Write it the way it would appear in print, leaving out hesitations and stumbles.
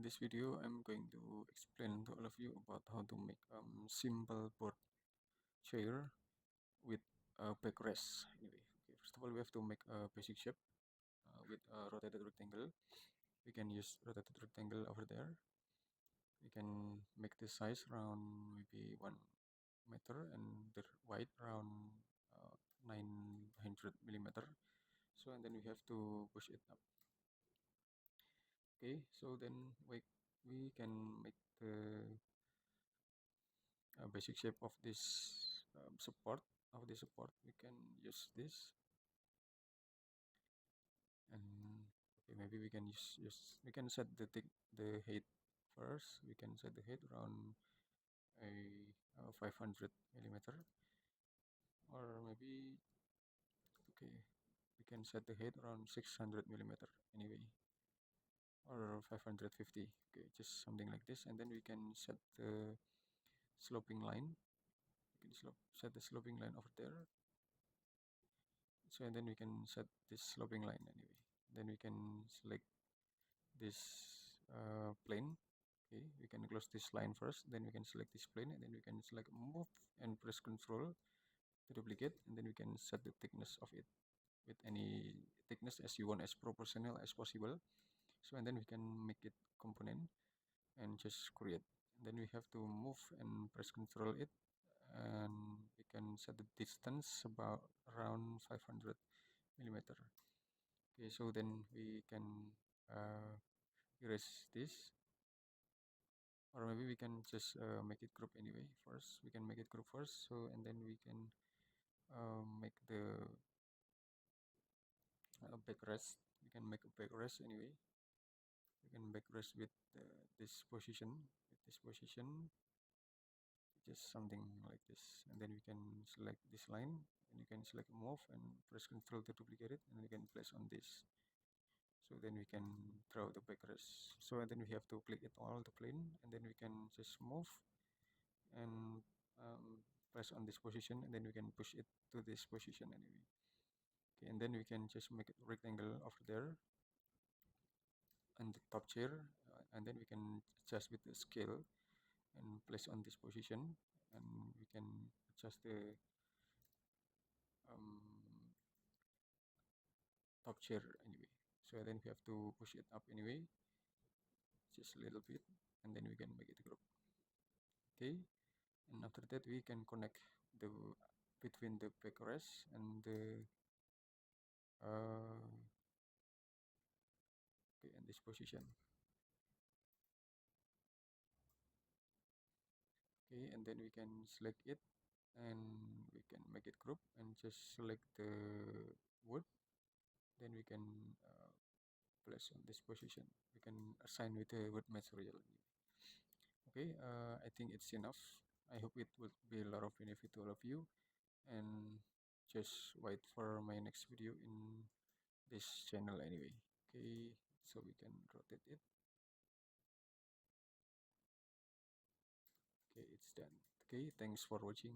In this video, I'm going to explain to all of you about how to make simple board chair with a backrest. Anyway, okay, first of all, we have to make a basic shape with a rotated rectangle. We can use rotated rectangle over there. We can make the size around maybe 1 meter and the height around 900 millimeter. So and then we have to push it up. Okay, so then we can make the basic shape of this support. We can use this, and okay, maybe we can we can set the height first. We can set the height around a 500 millimeter, or maybe okay, we can set the height around 600 millimeter anyway, or 550. Okay, just something like this, and then we can set the sloping line. We can set the sloping line over there. So and then we can set this sloping line anyway. Then we can select this plane. Okay, we can close this line first, then we can select this plane, and then we can select move and press Ctrl to duplicate, and then we can set the thickness of it with any thickness as you want, as proportional as possible. So and then we can make it component and just create. And then we have to move and press Ctrl it, and we can set the distance about around 500 millimeter. Okay, so then we can erase this, or maybe we can just make it group anyway. First we can make it group first, so and then we can make the backrest. We can make a backrest anyway. We can backrest with this position, just something like this, and then we can select this line, and you can select move and press Ctrl to duplicate it, and you can place on this. So then we can draw the backrest. So and then we have to click it all the plane, and then we can just move and press on this position, and then we can push it to this position anyway. Okay, and then we can just make a rectangle over there on the top chair, and then we can adjust with the scale and place on this position, and we can adjust the um, top chair anyway. So then we have to push it up anyway, just a little bit, and then we can make it group. Okay, and after that we can connect the between the backrest and the okay, in this position. Okay, and then we can select it, and we can make it group and just select the wood, then we can place on this position. We can assign with the wood material. Okay, I think it's enough. I hope it will be a lot of benefit to all of you, and just wait for my next video in this channel anyway. Okay, so we can rotate it. Okay, it's done. Okay, thanks for watching.